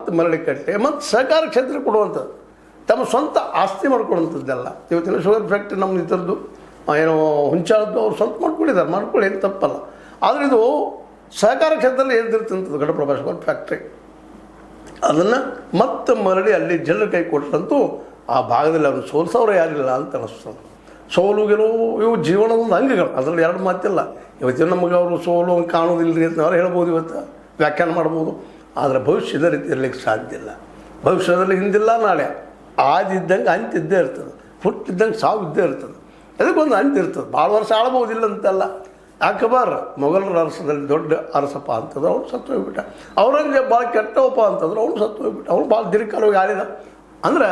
ಮತ್ತೆ ಮರಳಿ ಕಟ್ಟೆ ಮತ್ತು ಸಹಕಾರ ಕ್ಷೇತ್ರ ಕೊಡುವಂಥದ್ದು, ತಮ್ಮ ಸ್ವಂತ ಆಸ್ತಿ ಮಾಡ್ಕೊಳ್ಳುವಂಥದ್ದೆಲ್ಲ. ಇವತ್ತಿನ ಶುಗರ್ ಫ್ಯಾಕ್ಟ್ರಿ ನಮ್ಮ ಇತರದ್ದು ಏನೋ ಹುಂಚಾಳದ್ದು ಅವ್ರು ಸ್ವಂತ ಮಾಡ್ಕೊಳ್ಳಿ ಏನು ತಪ್ಪಲ್ಲ. ಆದರೆ ಇದು ಸಹಕಾರ ಕ್ಷೇತ್ರದಲ್ಲಿ ಏನಿರ್ತಿಂಥದ್ದು ಘಟಪ್ರಭಾ ಶುಗರ್ ಫ್ಯಾಕ್ಟ್ರಿ, ಅದನ್ನು ಮತ್ತೆ ಮರಳಿ ಅಲ್ಲಿ ಜನರ ಕೈ ಕೊಟ್ಟಂತೂ ಆ ಭಾಗದಲ್ಲಿ ಅವ್ರು ಸೋಲ್ಸೋರು ಯಾರಿಲ್ಲ ಅಂತ ಅನ್ನಿಸ್ತದೆ. ಸೋಲು ಗೆಲುವು ಇವು ಜೀವನದ ಒಂದು ಅಂಗಗಳು, ಅದರಲ್ಲಿ ಎರಡು ಮಾತಿಲ್ಲ. ಇವತ್ತಿನ ನಮಗೆ ಅವರು ಸೋಲು ಕಾಣೋದಿಲ್ಲ ರೀ ಅಂತ ಅವ್ರು ಹೇಳ್ಬೋದು, ಇವತ್ತು ವ್ಯಾಖ್ಯಾನ ಮಾಡ್ಬೋದು. ಆದರೆ ಭವಿಷ್ಯದ ರೀತಿ ಇರಲಿಕ್ಕೆ ಸಾಧ್ಯ ಇಲ್ಲ. ಭವಿಷ್ಯದಲ್ಲಿ ಹಿಂದಿಲ್ಲ ನಾಳೆ, ಆದಿದ್ದಂಗೆ ಅಂತಿದ್ದೇ ಇರ್ತದೆ, ಹುಟ್ಟಿದ್ದಂಗೆ ಸಾವು ಇದ್ದೇ ಇರ್ತದೆ, ಅದಕ್ಕೊಂದು ಅಂತ ಇರ್ತದೆ. ಭಾಳ ವರ್ಷ ಆಳ್ಬೋದಿಲ್ಲ ಅಂತಲ್ಲ. ಅಕ್ಬರ್ ಮೊಘಲರ ಅರಸದಲ್ಲಿ ದೊಡ್ಡ ಅರಸಪ್ಪ ಅಂತಂದ್ರೆ ಅವ್ನು ಸತ್ತು ಹೋಗ್ಬಿಟ್ಟ. ಔರಂಗಜೇಬ್ ಭಾಳ ಕೆಟ್ಟವಪ್ಪ ಅಂತಂದ್ರೆ ಅವ್ನು ಸತ್ತು ಹೋಗ್ಬಿಟ್ಟ. ಅವ್ನು ಭಾಳ ದೀರ್ಘಕಾಲವಾಗಿ ಆಳಿದ. ಅಂದ್ರೆ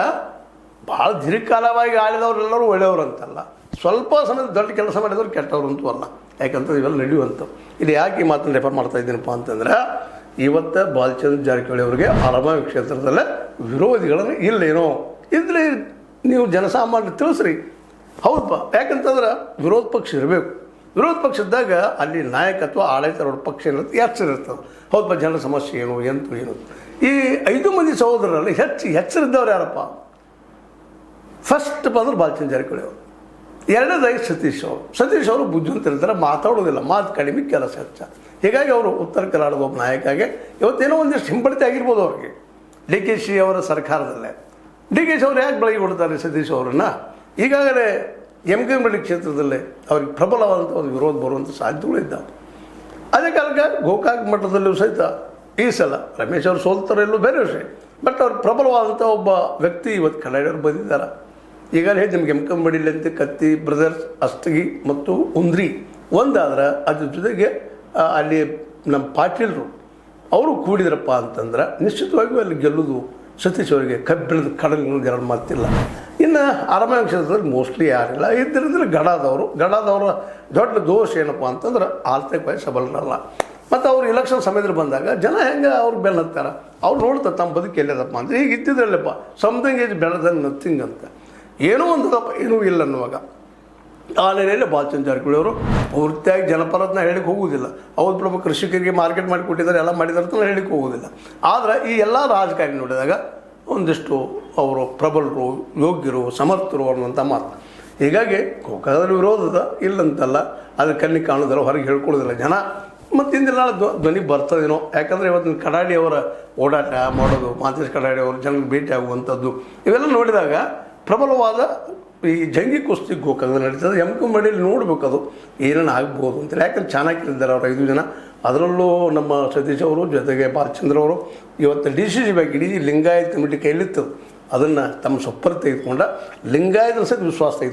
ಭಾಳ ದೀರ್ಘಕಾಲವಾಗಿ ಆಳಿದವರೆಲ್ಲರೂ ಒಳ್ಳೆಯವರು ಅಂತಲ್ಲ, ಸ್ವಲ್ಪ ಸಮಯದ ದೊಡ್ಡ ಕೆಲಸ ಮಾಡಿದವ್ರು ಕೆಟ್ಟವರು ಅಂತೂ ಅಲ್ಲ. ಯಾಕಂತಂದ್ರೆ ಇವೆಲ್ಲ ನಡೆಯುವಂಥವು. ಇಲ್ಲಿ ಯಾಕೆ ಈ ಮಾತನ್ನು ರೆಫರ್ ಮಾಡ್ತಾ ಇದ್ದೀನಪ್ಪ ಅಂತಂದ್ರೆ, ಇವತ್ತು ಬಾಲಚಂದ್ರ ಜಾರಕಿಹೊಳಿ ಅವರಿಗೆ ಅರಮಾವಿ ಕ್ಷೇತ್ರದಲ್ಲೇ ವಿರೋಧಿಗಳನ್ನು ಇಲ್ಲೇನೋ ಇದ್ರೆ ನೀವು ಜನಸಾಮಾನ್ಯ ತಿಳಿಸ್ರಿ. ಹೌದಪ್ಪ, ಯಾಕಂತಂದ್ರೆ ವಿರೋಧ ಪಕ್ಷ ಇರಬೇಕು. ವಿರೋಧ ಪಕ್ಷ ಇದ್ದಾಗ ಅಲ್ಲಿ ನಾಯಕತ್ವ ಆಡಳಿತ ಪಕ್ಷ ಇರುತ್ತೆ, ಹೆಚ್ಚಿರ್ತದೆ. ಹೌದಪ್ಪ, ಜನರ ಸಮಸ್ಯೆ ಏನು ಏನು. ಈ 5 ಮಂದಿ ಸಹೋದರರಲ್ಲಿ ಹೆಚ್ಚರಿದ್ದವ್ರು ಯಾರಪ್ಪ? ಫಸ್ಟ್ ಬಂದ್ರೆ ಬಾಲಚಂದ್ರ ಜಾರಕಿಹೊಳಿ ಅವರು, ಎರಡನೇದಾಗಿ ಸತೀಶ್ ಅವರು ಬುದ್ಧಿವಂತರಿರ್ತಾರೆ, ಮಾತಾಡೋದಿಲ್ಲ, ಮಾತು ಕಡಿಮೆ, ಕೆಲಸ ಹೆಚ್ಚ. ಹೀಗಾಗಿ ಅವರು ಉತ್ತರ ಕರ್ನಾಟಕದ ಒಬ್ಬ ನಾಯಕಾಗೆ ಇವತ್ತೇನೋ ಒಂದಿಷ್ಟು ಹಿಂಬಡಿತ ಆಗಿರ್ಬೋದು ಅವ್ರಿಗೆ. ಡಿ ಕೆ ಶಿ ಅವರ ಸರ್ಕಾರದಲ್ಲೇ ಡಿ ಕೆ ಶಿ ಅವರು ಯಾಕೆ ಬೆಳಗ್ಗೆ ಕೊಡ್ತಾರೆ ಸತೀಶ್ ಅವರನ್ನು? ಈಗಾಗಲೇ ಎಮ್ಕೆಂಬಳ್ಳಿ ಕ್ಷೇತ್ರದಲ್ಲೇ ಅವ್ರಿಗೆ ಪ್ರಬಲವಾದಂಥ ಒಂದು ವಿರೋಧ ಬರುವಂಥ ಸಾಧ್ಯತೆಗಳು ಇದ್ದಾವೆ. ಅದೇ ಕಾಲಕ್ಕೆ ಗೋಕಾಕ್ ಮಟ್ಟದಲ್ಲೂ ಸಹಿತ ಈ ಸಲ ರಮೇಶ್ ಅವರು ಸೋಲ್ತಾರೆ ಎಲ್ಲೂ ಬೇರೆ ವಿಷಯ, ಬಟ್ ಅವ್ರು ಪ್ರಬಲವಾದಂಥ ಒಬ್ಬ ವ್ಯಕ್ತಿ ಇವತ್ತು ಕನ್ನಡಿಗರು ಬಂದಿದ್ದಾರೆ. ಈಗಾಗಲೇ ನಿಮ್ಗೆ ಎಮ್ಕೆಂಬಳ್ಳಿಲಿ ಅಂತ ಕತ್ತಿ ಬ್ರದರ್ಸ್, ಅಷ್ಟಗಿ ಮತ್ತು ಉಂದ್ರಿ ಒಂದಾದ್ರೆ ಅದ್ರ ಜೊತೆಗೆ ಅಲ್ಲಿ ನಮ್ಮ ಪಾಟೀಲರು ಅವರು ಕೂಡಿದ್ರಪ್ಪ ಅಂತಂದ್ರೆ ನಿಶ್ಚಿತವಾಗಿಯೂ ಅಲ್ಲಿ ಗೆಲ್ಲೋದು ಸತೀಶ್ ಅವರಿಗೆ ಕಬ್ಬಿಣದ ಕಡಲಿನ ಎರಡು ಮಾತಿಲ್ಲ. ಇನ್ನು ಅರಮಾವಿ ಕ್ಷೇತ್ರದಲ್ಲಿ ಮೋಸ್ಟ್ಲಿ ಯಾರಿಲ್ಲ. ಇದ್ದಿದ್ರೆ ಗಡಾದವರ ದೊಡ್ಡ ದೋಷ ಏನಪ್ಪ ಅಂತಂದ್ರೆ ಆರ್ಥಿಕವಾಗಿ ಸಬಲರಲ್ಲ. ಮತ್ತು ಅವ್ರು ಇಲೆಕ್ಷನ್ ಸಮಯದಲ್ಲಿ ಬಂದಾಗ ಜನ ಹೆಂಗೆ ಅವ್ರು ಬೆಲ್ಲ ಹತ್ತಾರೆ, ಅವ್ರು ನೋಡ್ತಾರೆ ತಮ್ಮ ಬದುಕು ಎಲ್ಲದಪ್ಪ ಅಂದರೆ ಈಗ ಇದ್ದಿದ್ರಲ್ಲಪ್ಪ something is better than nothing ಅಂತ, ಏನೋ ಒಂದಪ್ಪ ಏನೂ ಇಲ್ಲ ಅನ್ನುವಾಗ ಆ ನೆಲೆಯಲ್ಲಿ ಬಾಲಚಂದ್ರ ಜಾರಕಿಹೊಳಿ ಅವರು ಪೂರ್ತಿಯಾಗಿ ಜನಪರತ್ನ ಹೇಳಿಕ್ಕೆ ಹೋಗುವುದಿಲ್ಲ. ಅವ್ರ ಪ್ರಮುಖ ಕೃಷಿಕರಿಗೆ ಮಾರ್ಕೆಟ್ ಮಾಡಿ ಕೊಟ್ಟಿದ್ದಾರೆ, ಎಲ್ಲ ಮಾಡಿದಾರೆ ಅಂತ ಹೇಳಿಕ್ಕೆ ಹೋಗೋದಿಲ್ಲ. ಆದರೆ ಈ ಎಲ್ಲ ರಾಜಕಾರಣಿ ನೋಡಿದಾಗ ಒಂದಿಷ್ಟು ಅವರು ಪ್ರಬಲರು, ಯೋಗ್ಯರು, ಸಮರ್ಥರು ಅನ್ನುವಂಥ ಮಾತು. ಹೀಗಾಗಿ ಗೋಕಾಕದಲ್ಲಿ ವಿರೋಧದ ಇಲ್ಲಂತಲ್ಲ, ಅದು ಕಣ್ಣಿಗೆ ಕಾಣೋದಿಲ್ಲ, ಹೊರಗೆ ಹೇಳ್ಕೊಳ್ಳೋದಿಲ್ಲ ಜನ. ಮತ್ತು ಇಂದಿನ ಧ್ವನಿ ಬರ್ತದೇನೋ, ಯಾಕಂದರೆ ಇವತ್ತಿನ ಕಡಾಡಿ ಅವರ ಓಡಾಟ ಮಾಡೋದು, ಮಾತೇಶ್ ಕಡಾಡಿ ಅವರು ಜನರಿಗೆ ಭೇಟಿ ಆಗುವಂಥದ್ದು ಇವೆಲ್ಲ ನೋಡಿದಾಗ ಪ್ರಬಲವಾದ ಈ ಜಂಗಿ ಕುಸ್ತಿ ಗೋಕಾಕದಲ್ಲಿ ನಡೀತದೆ. ಎಮ್ಕೆಂಬಳ್ಳಿಯಲ್ಲಿ ನೋಡಬೇಕದು ಏನೇನು ಆಗ್ಬೋದು ಅಂತೇಳಿ. ಯಾಕಂದ್ರೆ ಚಾಣಕ್ಯರಿದ್ದಾರೆ ಅವರು 5 ಜನ, ಅದರಲ್ಲೂ ನಮ್ಮ ಸತೀಶ್ ಅವರು ಜೊತೆಗೆ ಬಾಲಚಂದ್ರ ಅವರು. ಇವತ್ತು DCC ಬ್ಯಾಂಕ್ ಇಡೀ ಲಿಂಗಾಯತ್ ಕಮಿಟಿ ಕೈಲಿತ್ತು, ಅದನ್ನು ತಮ್ಮ ಸೊಪ್ಪರ್ ತೆಗೆದುಕೊಂಡ ಲಿಂಗಾಯತರ ಸಹಿತ ವಿಶ್ವಾಸ ತೆಗೆದು